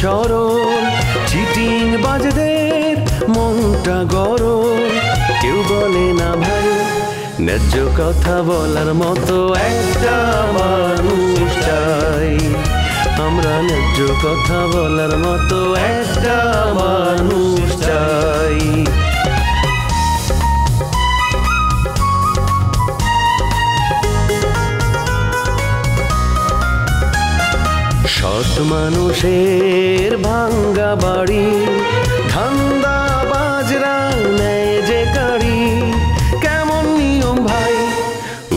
সরল চিটিং বাজদের মনটা গরম কেউ বলে না ভাই ন্যায্য কথা বলার মতো একটা মানুষ চাই আমরা ন্যায্য কথা বলার মতো একটা মানুষ চাই সৎ মানুষের ভাঙ্গা বাড়ি ধান্দা বাজরা নেয় যে গাড়ি কেমন নিয়ম ভাই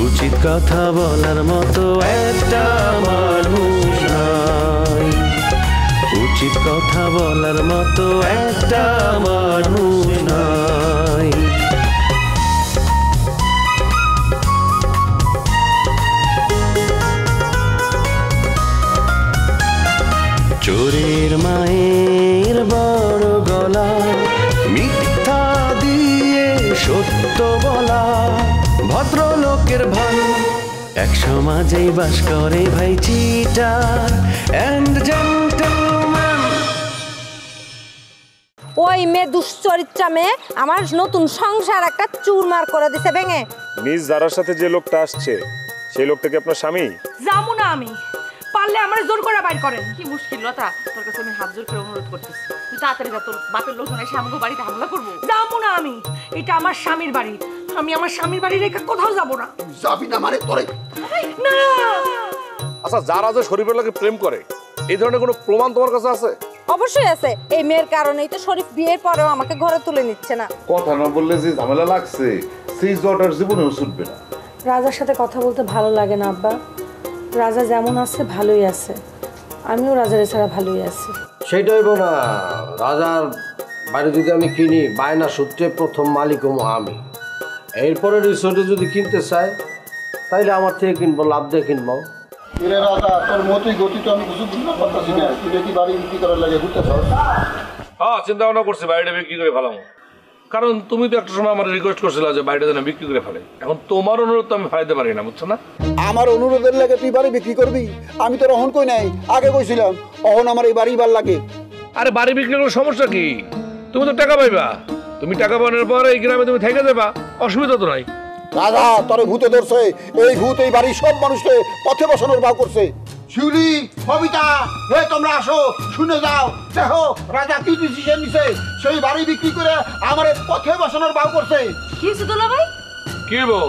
উচিত কথা বলার মতো একটা মানুষ নাই উচিত কথা বলার মতো একটা মানুষ নাই চোরের মায়ের বড় গলা মিথ্যা দিয়ে সত্য বলা ভদ্রলোকের ভাই এক সমাজেই বাস করে ভাই চিটার এন্ড জেন্টলম্যান ওই মেয়ে দুশ্চরিত্রা মেয়ে আমার নতুন সংসার একটা চুরমার করে দিছে ভেঙে মিস জারার সাথে যে লোকটা আসছে সেই লোকটা কি আপনার স্বামী? যাবো না আমি পারলে আমার জোর করে বাইর করেন। কি মুশকিল লতা, তোর কাছে আমি হাত জোর করে অনুরোধ করতেছি, তুই তাড়াতাড়ি যা, তোর বাপের লোকজন এসে আমাকে বাড়িতে হামলা করবো। যাবো না আমি, এটা আমার স্বামীর বাড়ি, আমি আমার স্বামীর বাড়ি রেখে কোথাও যাবো না। যাবি না মানে তোরে না। আচ্ছা যারা যে শরীফের লাগে প্রেম করে এই ধরনের কোনো প্রমাণ তোমার কাছে আছে? অবশ্যই আছে, এই মেয়ের কারণেই তো শরীফ বিয়ের পরেও আমাকে ঘরে তুলে নিচ্ছে না। কথা না বললে যে ঝামেলা লাগছে সেই জটার জীবনেও ছুটবে না। রাজার সাথে কথা বলতে ভালো লাগে না আব্বা, রাজা যেমন আছে ভালোই আছে, আমিও রাজার ছাড়া ভালোই আছি। সেইটাই না, রাজার বাড়ি যদি আমি কিনি বায়না সূত্রে প্রথম মালিক হবো আমি। এরপরে রিসোর্টে যদি কিনতে চাই তাইলে আমার থেকে কিনবো, লাভ দিয়ে কিনবো। রাজা তোর মতোই গতি তো আমি কিছু বুঝতে পারতেছি না, তুই নাকি বাড়ি বিক্রি করার লাগে ঘুরতে চাস? হ্যাঁ চিন্তা ভাবনা করছি বাড়িটা বিক্রি করে ফেলাম, কারণ তুমি তো একটা সময় আমার রিকোয়েস্ট করছিলে যে বাড়িটা যেন বিক্রি করে ফেলে। এখন তোমার অনুরোধ তো আমি ফেলাইতে পারি না, বুঝছো না? আমার অনুরোধের লাগে তুই বাড়ি বিক্রি করবি? আমি তোর অহন কই নাই, আগে কইছিলাম অহন আমার এই বাড়ি বার লাগে। আরে বাড়ি বিক্রি করার সমস্যা কি? তুমি তো টাকা পাইবা, তুমি টাকা পাওয়ার পরে এই গ্রামে তুমি থেকে যাবা, অসুবিধা তো নাই। রাজা তোরে ভূতে ধরছে, এই ভূত এই বাড়ির সব মানুষকে পথে বসানোর ভাও করছে। শিউলি, কবিতা, হে তোমরা আসো, শুনে যাও, দেখো রাজা কি ডিসিশন নিছে, সেই বাড়ি বিক্রি করে আমার পথে বসানোর ভাও করছে। কি হয়েছে দোলা ভাই? কি বো,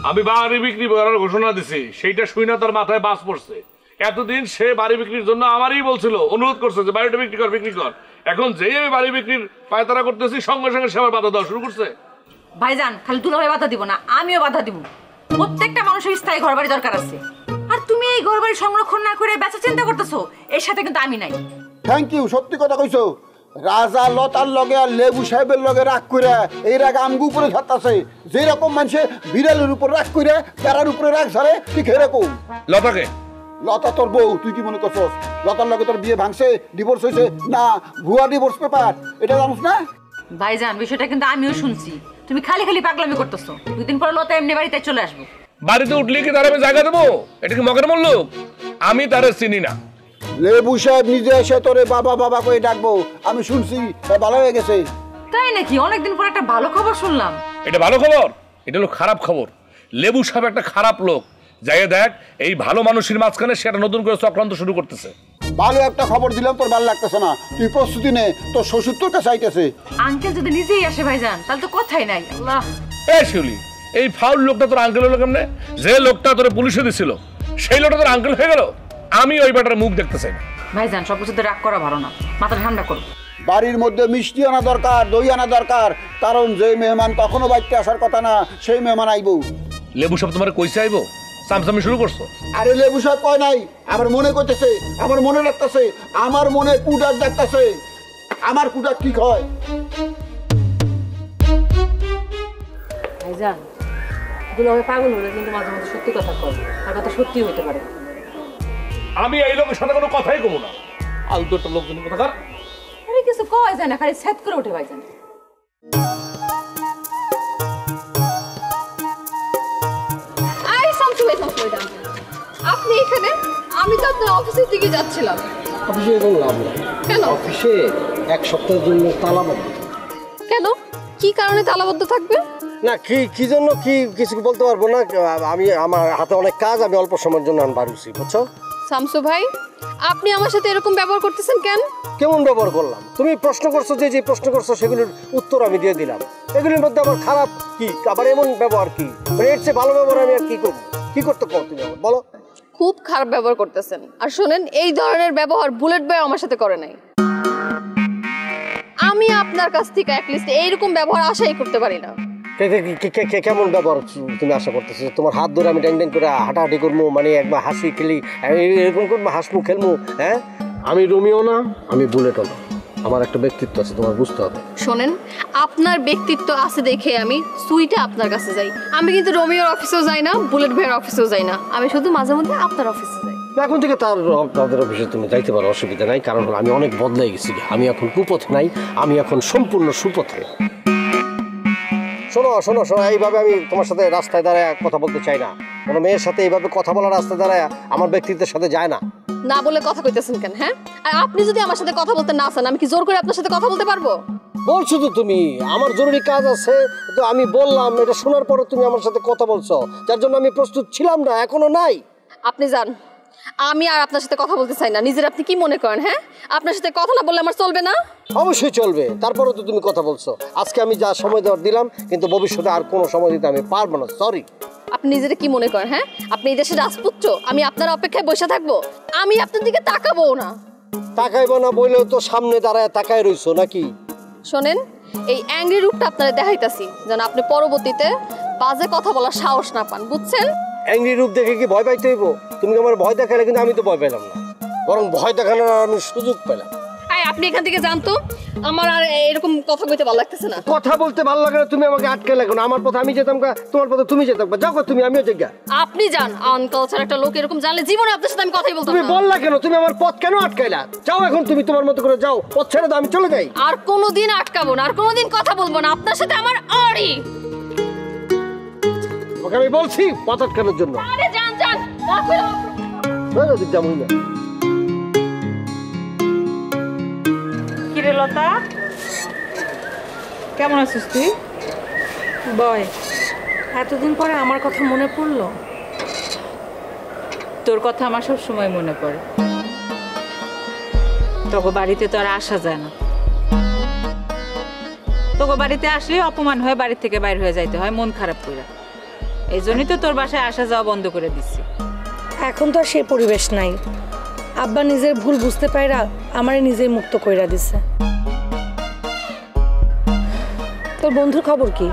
আমি বাড়ি বিক্রি করার ঘোষণা দিছি, সেইটা শুই না তার মাথায় বাস পড়ছে। এতদিন সে বাড়ি বিক্রির জন্য আমারই বলছিল, অনুরোধ করছে যে বাড়িটা বিক্রি কর বিক্রি কর। এখন যেই আমি বাড়ি বিক্রির পায়তারা করতেছি সঙ্গে সঙ্গে সে আমার বাধা দেওয়া শুরু করছে। ভাইজান খালি দুলা ভাই বাধা দিব না, আমিও বাধা দিব। প্রত্যেকটা মানুষের স্থায়ী ঘর বাড়ি দরকার আছে, আর তুমি এই ঘর বাড়ি সংরক্ষণ না করে বেচা চিন্তা করতেছো, এর সাথে কিন্তু আমি নাই। থ্যাংক ইউ, সত্যি কথা কইছো। রাজা লতার লগে আর লেবু সাহেবের লগে রাগ করে এই রাগ আমগু উপরে ঝাড়তাছে। যেরকম মানুষে বিড়ালের উপর রাগ করে বেড়ার উপরে রাগ ঝাড়ে, ঠিক এরকম। লতাকে? লতা তোর বউ, তুই কি মনে করছস লতার লগে তোর বিয়ে ভাঙছে, ডিভোর্স হয়েছে? না, ভুয়া ডিভোর্স পেপার, এটা জানিস না? ভাইজান বিষয়টা কিন্তু আমিও শুনছি, তুমি খালি খালি পাগলামি করতেছো। দুদিন পরে লতা এমনি বাড়িতে চলে আসবো। বাড়িতে উঠলে কি তার আমি জায়গা দেবো? এটা কি মগের মূল্য? আমি তারে চিনি না। লেবু সাহেব নিজে এসে তোরে বাবা বাবা করে ডাকবো, আমি শুনছি ভালো হয়ে গেছে। তাই নাকি? অনেকদিন পর একটা ভালো খবর শুনলাম। এটা ভালো খবর? এটা হলো খারাপ খবর। লেবু সাহেব একটা খারাপ লোক, যাই দেখ এই ভালো মানুষের মাঝখানে সেটা নতুন করে চক্রান্ত শুরু করতেছে। ভালো একটা খবর দিলাম, তোর ভালো লাগতেছে না, তুই প্রস্তুতি নে, তোর শ্বশুর তোর কাছে আইতেছে। আঙ্কেল যদি নিজেই আসে ভাইজান তাহলে তো কথাই নাই। আল্লাহ, এই শিউলি, এই ফাউল লোকটা তোর আঙ্কেল হলো কেমনে? যে লোকটা তোর পুলিশে দিছিল সেই লোকটা তোর আঙ্কেল হয়ে গেল? আমি ওই ব্যাটার মুখ দেখতে চাই না। ভাইজান সব কিছুতে রাগ করা ভালো না, মাথা ঠান্ডা করো। বাড়ির মধ্যে মিষ্টি আনা দরকার, দই আনা দরকার, কারণ যে মেহমান কখনো বাড়িতে আসার কথা না সেই মেহমান আইবো। লেবু সব তোমার কইছে আইবো? সামসামি শুরু করছো? আরে লেবু সাহেব কয় নাই, আমার মনে করতেছে, আমার মনে রাখতেছে, আমার মনে কুডাক ডাকতেছে। আমার কুডাক ঠিক হয়। ভাইজান দুলা ভাই পাগল হলে কিন্তু মাঝে মাঝে সত্যি কথা কয়, তার কথা সত্যি হইতে পারে। আমি এই লোকের সাথে কোনো কথাই কমু না, আলতোটা লোকজন কথা কার। আরে কিছু কয় যায় না, খালি সেট করে ওঠে ভাইজান। আপনি এখানে? আমি তো আপনার অফিসের দিকে যাচ্ছিলাম। অফিসে কোনো লাভ নেই। কেন? অফিসে এক সপ্তাহের জন্য তালাবদ্ধ। কেন? কি কারণে তালাবদ্ধ থাকবে? না কি জন্য কি কিছু বলতে পারবো না। আমি আমার হাতে অনেক কাজ, আমি অল্প সময়ের জন্য আমি বাড়ি বুঝছো? শামসু ভাই, আপনি আমার সাথে এরকম ব্যবহার করতেছেন কেন? কেমন ব্যবহার করলাম? তুমি প্রশ্ন করছো, যে প্রশ্ন করছো সেগুলোর উত্তর আমি দিয়ে দিলাম। এগুলির মধ্যে আমার খারাপ কি, আবার এমন ব্যবহার কি? মানে এর চেয়ে ভালো ব্যবহার আমি আর কি করবো? কি করতে পারো তুমি আমার বলো? খুব খারাপ ব্যবহার করতেছেন। আর শোনেন, এই ধরনের ব্যবহার বুলেট ভাই আমার সাথে করে নাই। আমি আপনার কাছ থেকে অ্যাটলিস্ট এইরকম ব্যবহার আশাই করতে পারি না। কেমন ব্যবহার তুমি আশা করতেছো? তোমার হাত ধরে আমি ড্যাং ড্যাং করে হাঁটাহাঁটি করবো, মানে একবার হাসি খেলি, এরকম করবো, হাসবো খেলবো? হ্যাঁ, আমি রোমিও না, আমি বুলেটও না। আমার একটা ব্যক্তিত্ব আছে, তোমার বুঝতে হবে। শোনেন, আপনার ব্যক্তিত্ব আছে দেখে আমি সুইটে আপনার কাছে যাই। আমি কিন্তু রোমিওর অফিসেও যাই না, বুলেট ভাইয়ের অফিসেও যাই না। আমি শুধু মাঝে মধ্যে আপনার অফিসে যাই। এখন থেকে তাদের অফিসে তুমি যাইতে পারো, অসুবিধা নাই। কারণ আমি অনেক বদলাই গেছি, আমি এখন কুপথে নাই, আমি এখন সম্পূর্ণ সুপথে। শোনো শোনো শোনো, এইভাবে আমি তোমার সাথে রাস্তায় দাঁড়ায় কথা বলতে চাই না। কোনো মেয়ের সাথে এইভাবে কথা বলা রাস্তায় দাঁড়ায় আমার ব্যক্তিত্বের সাথে যায় না। না বলে কথা কইতেছেন কেন? হ্যাঁ, আর আপনি যদি আমার সাথে কথা বলতে না চান, আমি কি জোর করে আপনার সাথে কথা বলতে পারবো? বলছো তো তুমি আমার জরুরি কাজ আছে, তো আমি বললাম, এটা শোনার পরে তুমি আমার সাথে কথা বলছো, যার জন্য আমি প্রস্তুত ছিলাম না, এখনো নাই। আপনি যান, আমি আর আপনার সাথে কথা বলতে চাই না। নিজের আপনি কি মনে করেন? হ্যাঁ, আপনার সাথে কথা না বললে আমার চলবে না? অবশ্যই চলবে, তারপরে তো তুমি কথা বলছো। আজকে আমি যা সময় দেওয়ার দিলাম, কিন্তু ভবিষ্যতে আর কোনো সময় দিতে আমি পারবো না, সরি। আপনি নিজের কি মনে করেন? হ্যাঁ, আপনি এই দেশের রাজপুত্র, আমি আপনার অপেক্ষায় বসে থাকবো? আমি আপনার দিকে তাকাবো না। তাকাইবো না বললেও তো সামনে দাঁড়ায় তাকায় রইছো নাকি? শোনেন, এই অ্যাংরি রূপটা আপনারা দেখাইতাছি, যেন আপনি পরবর্তীতে বাজে কথা বলার সাহস না পান, বুঝছেন? অ্যাংরি রূপ দেখে কি ভয় পাইতে হইব? তুমি আমার ভয় দেখালে, কিন্তু আমি তো ভয় পেলাম না, বরং ভয় দেখানোর আমি সুযোগ পেলাম। আপনি এখান থেকে জানতো, আমার আর এরকম কথা বলতে ভালো লাগতেছে না। কথা বলতে ভালো লাগে না, তুমি আমাকে আটকে লাগো না। আমার পথে আমি যেতাম, তোমার পথে তুমি যেতাম। যাও তুমি, আমিও যাই। আপনি যান। আনকালচার একটা লোক এরকম জানলে জীবনে আপনার সাথে আমি কথাই বলতাম না। তুমি বললা কেন? তুমি আমার পথ কেন আটকাইলা? যাও এখন তুমি তোমার মতো করে যাও, পথ ছেড়ে দাও, আমি চলে যাই। আর কোনোদিন আটকাবো না, আর কোনোদিন কথা বলবো না আপনার সাথে। আমার আড়ি ওকে আমি বলছি পথ আটকানোর জন্য। আরে যান যান, যেমন না। কিরে লতা, কেমন আছিস তুই? বয়, এতদিন পরে আমার কথা মনে পড়লো? তোর কথা আমার সব সময় মনে পড়ে। তোকে বাড়িতে তো আর আসা যায় না। তোকে বাড়িতে আসলে অপমান হয়ে বাড়ি থেকে বাইর হয়ে যাইতে হয় মন খারাপ করে। এই জন্যই তো তোর বাসায় আসা যাওয়া বন্ধ করে দিচ্ছি। এখন তো আর সেই পরিবেশ নাই। আব্বা নিজের ভুল বুঝতে পাইরা আমারে নিজেই মুক্ত কইরা দিছে। তোর বন্ধুর খবর কি?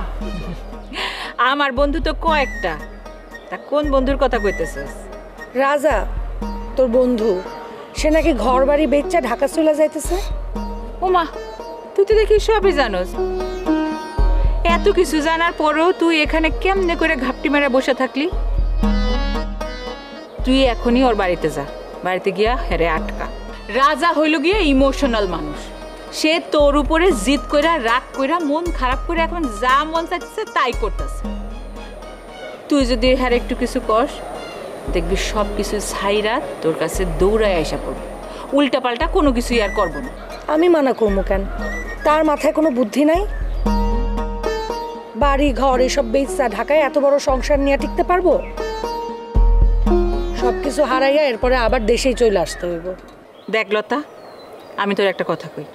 আমার বন্ধু তো কয়েকটা, তা কোন বন্ধুর কথা কইতেছিস? রাজা, তোর বন্ধু, সে নাকি ঘর বাড়ি বেচা ঢাকা চলে যাইতেছে। ওমা, তুই তো দেখি সবই জানোস। এত কিছু জানার পরেও তুই এখানে কেমনে করে ঘাপটি মেরে বসে থাকলি? তুই এখনই ওর বাড়িতে যা, বাড়িতে গিয়া হেরে আটকা। রাজা হইল গিয়ে ইমোশনাল মানুষ। সে তোর উপরে জিদ কইরা, রাগ কইরা, মন খারাপ করে এখন যা মন চাইতেছে তাই করতেছে। তুই যদি হ্যাঁ একটু কিছু কর, দেখবি সব কিছু ছাইরা তোর কাছে দৌড়ায় আইসা পড়বে। উল্টা পাল্টা কোনো কিছুই আর করবো না। আমি মানা করবো কেন? তার মাথায় কোনো বুদ্ধি নাই? বাড়ি ঘর এসব বেচা ঢাকায় এত বড় সংসার নিয়ে টিকতে পারবো? সবকিছু হারাইয়া এরপরে আবার দেশেই চলে আসতে হইব। দেখ লতা, আমি তোর একটা কথা কই।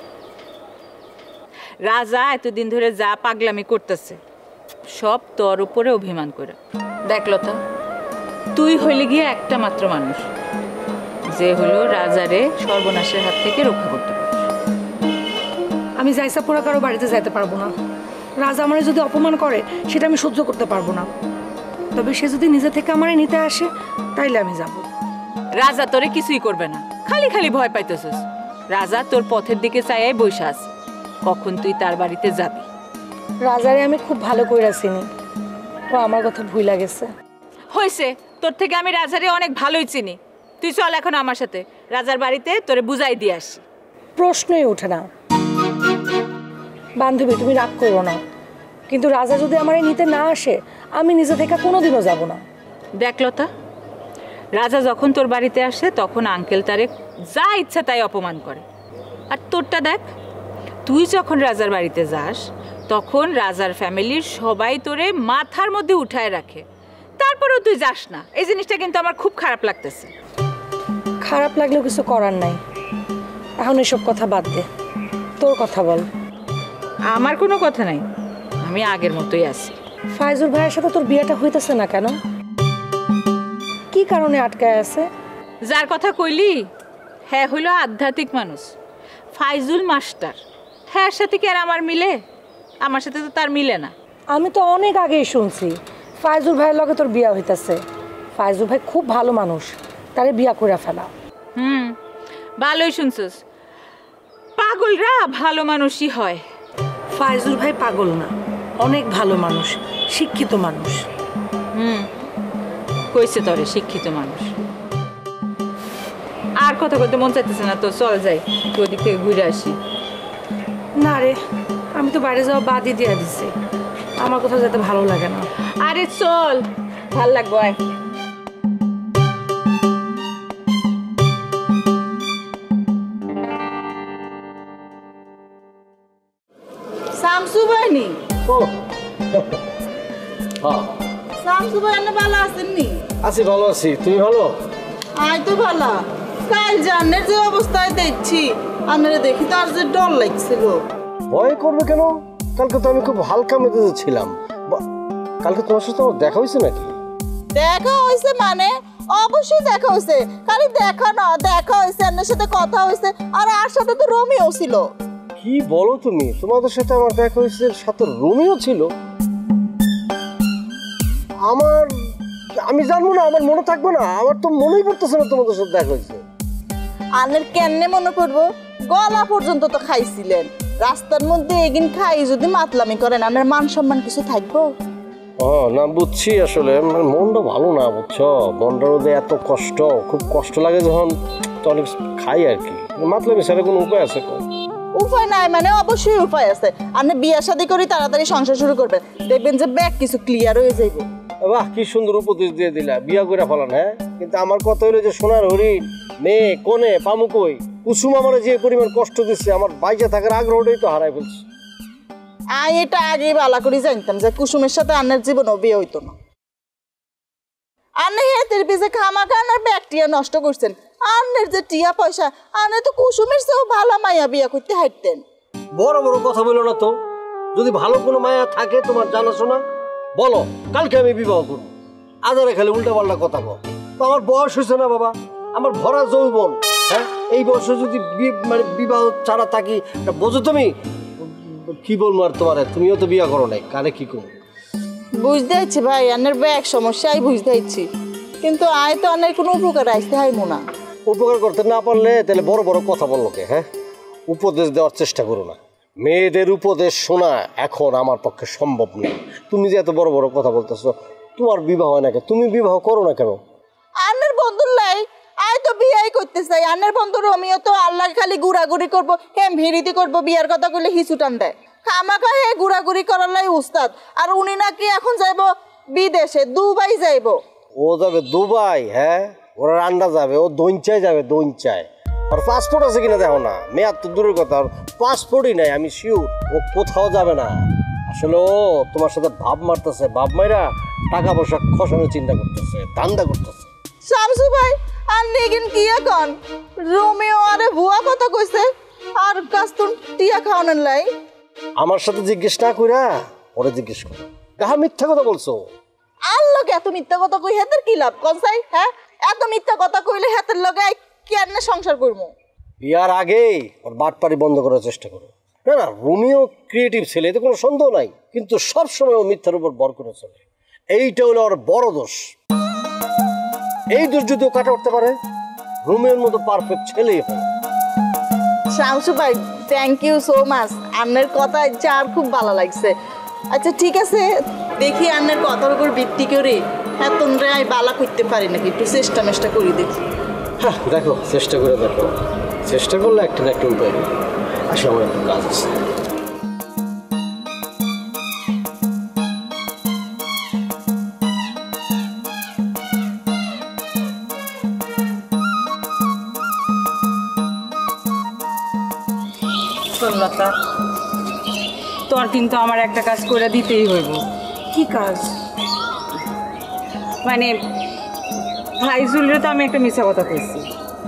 রাজা এতদিন ধরে যা পাগলামি করতেছে সব তোর উপরে অভিমান করে। দেখ লতা, তুই হইলে গিয়ে একটা মাত্র মানুষ যে হলো রাজারে সর্বনাশের হাত থেকে রক্ষা করতে পারে। আমি যাইসা পোড়া কারো বাড়িতে যাইতে পারবো না। রাজা আমারে যদি অপমান করে সেটা আমি সহ্য করতে পারবো না। তবে সে যদি নিজে থেকে আমারে নিতে আসে তাইলে আমি যাব। রাজা তোরে কিছুই করবে না, খালি খালি ভয় পাইতেছিস। রাজা তোর পথের দিকে চাইয়াই বসে আছে, কখন তুই তার বাড়িতে যাবি। রাজারে আমি খুব ভালো কইরা চিনি, ও আমার কথা ভুইলা গেছে। হয়েছে, তোর থেকে আমি রাজারে অনেক ভালোই চিনি। তুই চল এখন আমার সাথে রাজার বাড়িতে, তোরে বুঝাই দিয়ে আসি। প্রশ্নই ওঠে না। বান্ধবী, তুমি রাগ করো না, কিন্তু রাজা যদি আমারে নিতে না আসে আমি নিজে থেকে কোনোদিনও যাব না। দেখ লতা, রাজা যখন তোর বাড়িতে আসে তখন আঙ্কেল তারে যা ইচ্ছা তাই অপমান করে। আর তোরটা দেখ, তুই যখন রাজার বাড়িতে যাস তখন রাজার ফ্যামিলির সবাই তোরে মাথার মধ্যে উঠায় রাখে, তারপরেও তুই যাস না। এই জিনিসটা কিন্তু আমার খুব খারাপ লাগতেছে। খারাপ লাগলেও কিছু করার নাই। এখন এসব কথা বাদ দে, তোর কথা বল। আমার কোনো কথা নাই, আমি আগের মতোই আছি। ফাইজুল ভাইয়ের সাথে তোর বিয়েটা হইতেছে না কেন? কি কারণে আটকায় আছে? যার কথা কইলি হ্যাঁ হইল আধ্যাত্মিক মানুষ, ফাইজুল মাস্টার। হ্যাঁ সাথে কি আর আমার মিলে? আমার সাথে তো তার মিলে না। আমি তো অনেক আগেই শুনছি ফাইজুল ভাইয়ের লগে তোর বিয়া হইতাছে। ফাইজুল ভাই খুব ভালো মানুষ, তারে বিয়া করে ফেলা। ভালোই শুনছিস, পাগলরা ভালো মানুষই হয়। ফাইজুল ভাই পাগল না, অনেক ভালো মানুষ, শিক্ষিত মানুষ। কইছে তরে শিক্ষিত মানুষ। আর কথা বলতে মন চাইতেছে না তো, চল যাই তুই ওদিক থেকে ঘুরে আসি। না রে, আমি তো বাইরে যাওয়া বাদই দিয়ে দিছি, আমার কোথাও যেতে ভালো লাগে না। আরে চল, ভাল লাগবো। আয় শামসু ভাইনি ও হ্যাঁ শামসু ভাই আপনি ভালো আছেননি? আছি, ভালো আছি। তুমি ভালো? আই তো ভালো। কাল জানের যে অবস্থায় দেখছি আপনারা দেখি তো আর যে ডর লাগছিল। ভয় করবে কেন? কালকে তো আমি খুব হালকা মেজাজে ছিলাম। কালকে তোমার সাথে আমার দেখা হয়েছে নাকি? দেখা হয়েছে মানে অবশ্যই দেখা হয়েছে, খালি দেখা না, দেখা হয়েছে, আপনার সাথে কথা হয়েছে। আর আর সাথে তো রোমিও ছিল। কি বলো তুমি? তোমাদের সাথে আমার দেখা হয়েছে, সাথে রোমিও ছিল? আমি জানবো না, আমার মনে থাকবে না? আমার তো মনেই পড়তেছে না তোমাদের সাথে দেখা হয়েছে। আনের কেমনে মনে করবো? গলা পর্যন্ত তো খাইছিলেন। রাস্তার মধ্যে এগিন খাই যদি মাতলামি করেন, আনের মান সম্মান কিছু থাকবো? ও না, বুঝছি। আসলে মনটা ভালো না, বুঝছো? মনটার মধ্যে এত কষ্ট, খুব কষ্ট লাগে যখন অনেক খাই আর কি। মাতলামি ছাড়া কোনো উপায় আছে? উপায় নাই মানে অবশ্যই উপায় আছে। আপনি বিয়া শাদী করে তাড়াতাড়ি সংসার শুরু করবেন, দেখবেন যে ব্যাগ কিছু ক্লিয়ার হয়ে যাইব। বাহ, কি সুন্দর উপদেশ দিয়ে দিলা, বিয়া করে ফেলান। হ্যাঁ, কিন্তু আমার কথা হইলো যে সোনার হরিণ মেয়ে কোনে পামু কই? কুসুম আমার যে পরিমাণ কষ্ট দিচ্ছে, আমার বাইচে থাকার আগ্রহটাই তো হারাই ফেলছে। এটা আগে বালা করে জানতাম যে কুসুমের সাথে আন্নার জীবনও বিয়ে হইতো না। আন্না হেতের পিছে খামাখা আন্নার ব্যাগটিয়া নষ্ট করছেন। আন্নের যে টিয়া পয়সা, আন্না তো কুসুমের চেয়েও ভালো মাইয়া বিয়া করতে হাঁটতেন। বড় বড় কথা বলো না তো। যদি ভালো কোনো মায়া থাকে তোমার জানাশোনা, বলো, কালকে আমি বিবাহ করবো। আদারে খালি উল্টা পাল্টা কথা বল। তো আমার বয়স হয়েছে না বাবা, আমার ভরা যৌবন। হ্যাঁ, এই বয়সে যদি মানে বিবাহ ছাড়া থাকি, বোঝো তুমি? কি বলবো আর তোমার? তুমিও তো বিয়া করো নাই, কানে কি করবো? বুঝতে পারছি ভাই, আন্নার ব্যাগ সমস্যাই বুঝতে পারছি, কিন্তু আয় তো আন্নার কোনো উপকার আসতে হয় না। উপকার করতে না পারলে তাহলে বড় বড় কথা বললো কে? হ্যাঁ, উপদেশ দেওয়ার চেষ্টা করো না। মেয়েদের উপদেশ শোনা এখন আমার পক্ষে সম্ভব নেই। তুমি যে এত বড় বড় কথা বলতেছো, তোমার বিবাহ হয় না কেন? তুমি বিবাহ করো না কেন? আন্নার বন্ধুর লাই আয় তো বিয়াই করতে চাই। আন্নার বন্ধু রমিও তো আল্লাহ খালি ঘুরাঘুরি করবো, হেম ভিড়িতি করবো, বিয়ার কথা কইলে হিসু টান দেয়। খামাখা হে ঘুরাঘুরি করার লাই উস্তাদ। আর উনি নাকি এখন যাইব বিদেশে, দুবাই যাইব। ও যাবে দুবাই? হ্যাঁ, ওরা রান্না যাবে, ও দইঞ্চায় যাবে, দইঞ্চায়। আর পাসপোর্ট আছে কিনা দেখো না, মেয়াদ তো দূরের কথা, আর পাসপোর্টই নাই। আমি শিওর ও কোথাও যাবে না। আসলে ও তোমার সাথে ভাব মারতেছে, ভাব মাইরা টাকা পয়সা খসানোর চিন্তা করতেছে, ধান্দা করতেছে। শামসু ভাই আর নেগিন কি এখন? রোমিও আরে ভুয়া কথা কইছে আর কাস্তুন টিয়া খাওয়ানোর লাই। আমার সাথে জিজ্ঞেস না কইরা ওরে জিজ্ঞেস করো, কাহা মিথ্যা কথা বলছো? আল্লাহকে এত মিথ্যা কথা কই হেতের কি লাভ কনসাই? হ্যাঁ, এত মিথ্যা কথা কইলে হেতের লগে কেন সংসার করবো? বিয়ার আগেই ওর বাটপাড়ি বন্ধ করার চেষ্টা করো। না না, রোমিও ক্রিয়েটিভ ছেলে, এতে কোনো সন্দেহ নাই, কিন্তু সবসময় ও মিথ্যার উপর ভর করে চলে। এইটা হলো ওর বড় দোষ। এই দোষ যদি ও কাটা উঠতে পারে, রোমিওর মতো পারফেক্ট ছেলেই হয়। শামসু ভাই, থ্যাংক ইউ সো মাচ। আপনার কথা আর খুব ভালো লাগছে। আচ্ছা ঠিক আছে, দেখি আপনার কথার উপর ভিত্তি করে হ্যাঁ তোমরা আমি বালা করতে পারি নাকি, একটু চেষ্টা মেষ্টা করি দেখি। হ্যাঁ, দেখো, চেষ্টা করে দেখো। চেষ্টা করলে একটা না একটা উপায়। আসলে আমার একটু কাজ আছে। শোন লতা, তোর কিন্তু আমার একটা কাজ করে দিতেই হইব। কি কাজ? মানে ফাইজুলরে তো আমি একটা মিথ্যা কথা কইছি,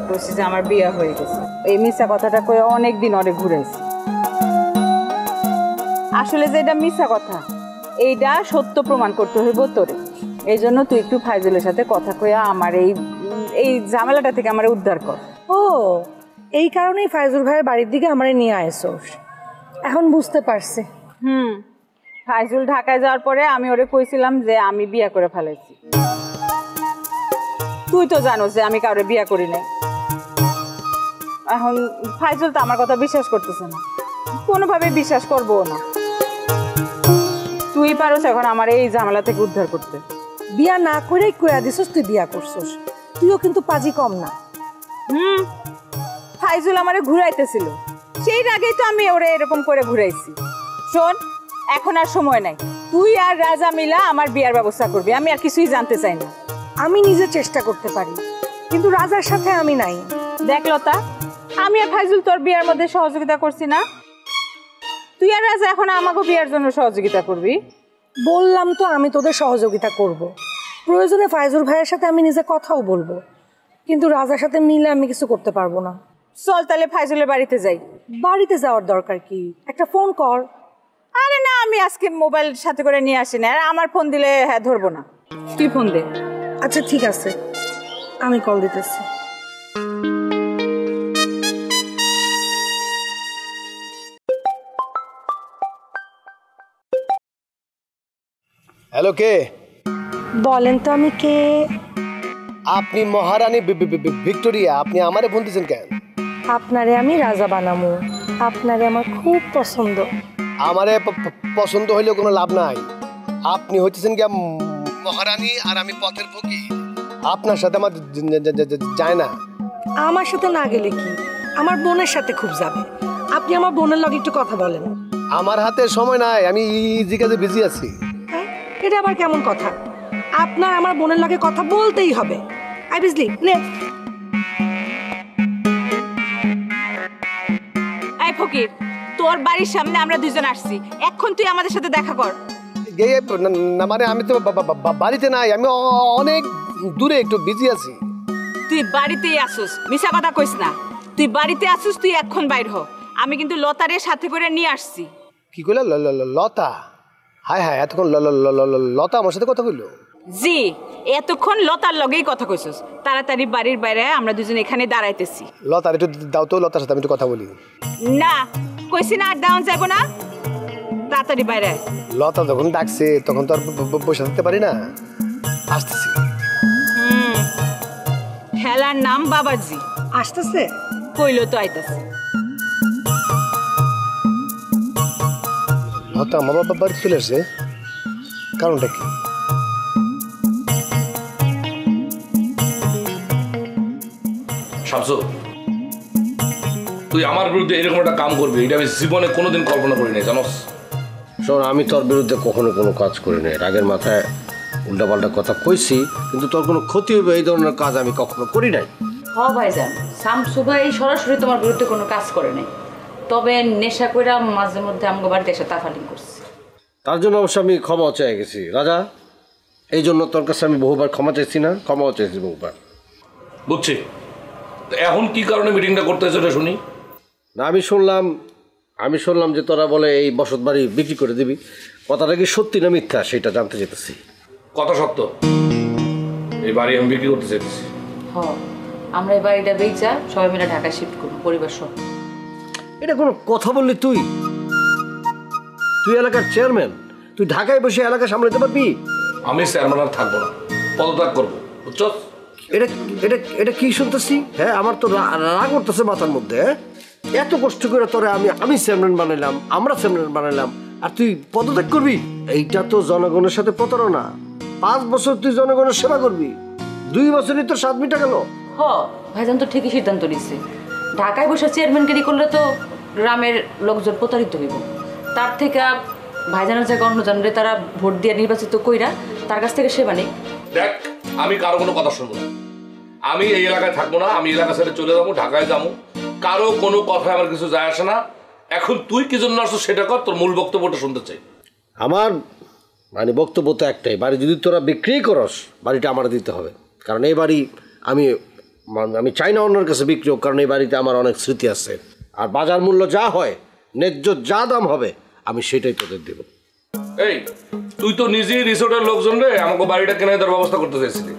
বলছি যে আমার বিয়ে হয়ে গেছে। এই মিথ্যা কথাটা কয়ে অনেক দিন অনেক ঘুরাইছি। আসলে যে এটা মিথ্যা কথা, এইটা সত্য প্রমাণ করতে হইব তোরে। এই জন্য তুই একটু ফাইজুলের সাথে কথা কইয়া আমার এই ঝামেলাটা থেকে আমার উদ্ধার কর। ও, এই কারণেই ফাইজুল ভাইয়ের বাড়ির দিকে আমারে নিয়ে আইসোস। এখন বুঝতে পারছি। ফাইজুল ঢাকায় যাওয়ার পরে আমি ওরে কইছিলাম যে আমি বিয়ে করে ফেলেছি। তুই তো জানো যে আমি কাউরে বিয়ে করি নাই। এখন ফাইজুল তো আমার কথা বিশ্বাস করতেছে না, কোনোভাবে বিশ্বাস করবো না। তুই পারোস এখন আমার এই ঝামেলা থেকে উদ্ধার করতে। বিয়া না করেই কইয়া দিছস তুই বিয়া করছস। তুইও কিন্তু পাজি কম না। ফাইজুল আমারে ঘুরাইতেছিল, সেই আগেই তো আমি ওরে এরকম করে ঘুরাইছি। শোন, এখন আর সময় নাই, তুই আর রাজা মিলা আমার বিয়ার ব্যবস্থা করবি। আমি আর কিছুই জানতে চাই না। আমি নিজে চেষ্টা করতে পারি, কিন্তু রাজার সাথে আমি নাই। দেখ লতা, আমি আর ফাইজুল তোর বিয়ার মধ্যে সহযোগিতা করছি না, তুই আর রাজা এখন আমাকে বিয়ার জন্য সহযোগিতা করবি। বললাম তো আমি তোদের সহযোগিতা করব। প্রয়োজনে ফাইজুল ভাইয়ের সাথে আমি নিজে কথাও বলবো, কিন্তু রাজার সাথে মিলে আমি কিছু করতে পারবো না। চল তাহলে ফাইজুলের বাড়িতে যাই। বাড়িতে যাওয়ার দরকার কি? একটা ফোন কর। আরে না, আমি আজকে মোবাইল সাথে করে নিয়ে আসি না, আর আমার ফোন দিলে হ্যাঁ ধরবো না। তুই ফোন দে। আচ্ছা ঠিক আছে, আমি কল দিতেছি। হ্যালো, কে? বলেন তো আমি কে? আপনি মহারানী ভিক্টোরিয়া। আপনি আমারে ফোন দিয়েছেন কেন? আপনারে আমি রাজা বানামু। আপনারে আমার খুব পছন্দ। আমারে পছন্দ হইলেও কোনো লাভ নাই। আপনি হচ্ছেন কি মহারানী আর আমি পথের ফকির। আপনার সাথে আমার যায় না। আমার সাথে না গেলে কি, আমার বোনের সাথে খুব যাবে। আপনি আমার বোনের লগে একটু কথা বলেন। আমার হাতে সময় নাই, আমি ইজি কাজে বিজি আছি। হ্যাঁ, এটা আবার কেমন কথা? আপনার আমার বোনের লগে কথা বলতেই হবে। আই বুঝলি নে। এই ফকির, তোর বাড়ির সামনে আমরা দুজন আসছি, এখন তুই আমাদের সাথে দেখা কর। না মানে আমি তো বাড়িতে নাই, আমি অনেক দূরে একটু বিজি আছি। তুই বাড়িতেই আসুস, মিছা কথা কইস না। তুই বাড়িতে আসুস, তুই এখন বাইর হ। আমি কিন্তু লতারে সাথে করে নিয়ে আসছি। কি কইলা? লতা? হায় হায়, এতক্ষণ লতা আমার সাথে কথা কইলো? জি, এতক্ষণ লতার লগেই কথা কইছস। তাড়াতাড়ি বাড়ির বাইরে, আমরা দুজন এখানে দাঁড়াইতেছি। লতার একটু দাও তো, লতার সাথে আমি একটু কথা বলি। না, কইছি না আর ডাউন যাবো না, তাড়াতাড়ি বাইরে। লতা যখন ডাকছে তখন তো আর বসে থাকতে পারি না, আসতেছি। খেলার নাম বাবাজি। আসতেছে? কইলো তো আইতাছে। লতা আমার বাবা বাড়িতে চলে আসছে, কারণটা কি? শামসু, তুই আমার বিরুদ্ধে এরকম একটা কাম করবি, এটা আমি জীবনে কোনোদিন কল্পনা করি নাই, জানোস? শোন, আমি তোর বিরুদ্ধে কখনো কোনো কাজ করি নাই। রাগের মাথায় উল্টাপাল্টা কথা কইছি, কিন্তু তোর কোনো ক্ষতি হবে এই ধরনের কাজ আমি কখনো করি নাই। হ ভাইজান, শামসু ভাই সরাসরি তোমার বিরুদ্ধে কোনো কাজ করে নাই, তবে নেশা কইরা মাঝে মধ্যে আমগো বাড়িতে এসে তাফালিং করছে। তার জন্য অবশ্য আমি ক্ষমা চেয়ে গেছি রাজা। এই জন্য তোর কাছে আমি বহুবার ক্ষমা চাইছি, না ক্ষমাও চাইছি বহুবার। বুঝছি। তো এখন কি কারণে মিটিংটা করতে হয়েছে এটা শুনি। না, আমি শুনলাম যে তোরা বলে এই বসত বাড়ি বিক্রি করে দিবি। কথাটা কি সত্যি না মিথ্যা সেটা জানতে চেয়েছি। কথা সত্য, এই বাড়ি আমি বিক্রি করতে চাইতেছি। হ, আমরা এই বাড়িটা বেচা সবাই মিলে ঢাকায় শিফট করবো, পরিবার সহ। এটা কোনো কথা বললি? তুই এলাকার চেয়ারম্যান, তুই ঢাকায় বসে এলাকা সামলাতে পারবি? আমি চেয়ারম্যান আর থাকবো না, পদত্যাগ করবো, বুঝছো? এটা এটা এটা কি শুনতেছি? হ্যাঁ, আমার তো রাগ করতেছে মাথার মধ্যে। এত কষ্ট করে তোরে আমি চেয়ারম্যান বানাইলাম, আমরা চেয়ারম্যান বানাইলাম, আর তুই পদত্যাগ করবি? এইটা তো জনগণের সাথে প্রতারণা। 5 বছর তুই জনগণের সেবা করবি, 2 বছরই তো 7 মিটা গেল। হ, ভাইজান তো ঠিকই সিদ্ধান্ত নিচ্ছে। ঢাকায় বসে চেয়ারম্যানগিরি করলে তো গ্রামের লোকজন প্রতারিত হইব। তার থেকে ভাইজানের জায়গায় অন্যজনরে তারা ভোট দিয়ে নির্বাচিত কইরা তার কাছ থেকে সেবা নেই। দেখ, আমি কারো কোনো কথা শুনবো না। আমি এই এলাকায় থাকবো না, আমি এলাকা ছেড়ে চলে যাবো, ঢাকায় যাবো। কারো কোনো কথায় আমার কিছু যায় আসে না। এখন তুই কি জন্য আসছো সেটা কর, তোর মূল বক্তব্যটা শুনতে চাই। আমার মানে বক্তব্য তো একটাই, বাড়ি যদি তোরা বিক্রি করস বাড়িটা আমার দিতে হবে। কারণ এই বাড়ি আমি আমি চাই না অন্যের কাছে বিক্রি হোক, কারণ এই বাড়িতে আমার অনেক স্মৃতি আছে। আর বাজার মূল্য যা হয়, ন্যায্য যা দাম হবে, আমি সেটাই তোদের দেব। এই তুই তো নিজেই রিসোর্টের লোকজন রে আমাকে বাড়িটা কেনাই দেওয়ার ব্যবস্থা করতে চাইছিলি,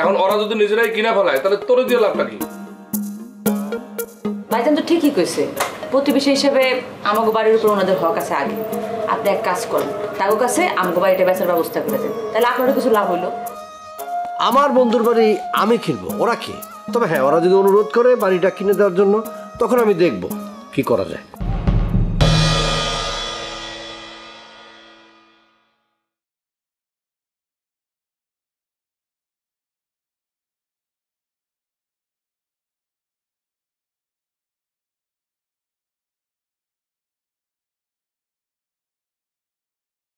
এখন ওরা যদি নিজেরাই কিনা ফেলায় তাহলে তোর দিয়ে লাভটা কি? ভাইজান তো ঠিকই কইছে, প্রতিবেশী হিসেবে আমাকে বাড়ির উপর ওনাদের হক আছে আগে। আপনি এক কাজ করেন, তাদের কাছে আমাকে বাড়িটা বেচার ব্যবস্থা করে দেন, তাহলে আপনারও কিছু লাভ হইলো। আমার বন্ধুর বাড়ি আমি কিনবো, ওরা কি? তবে হ্যাঁ, ওরা যদি অনুরোধ করে বাড়িটা কিনে দেওয়ার জন্য, তখন আমি দেখব কি করা যায়।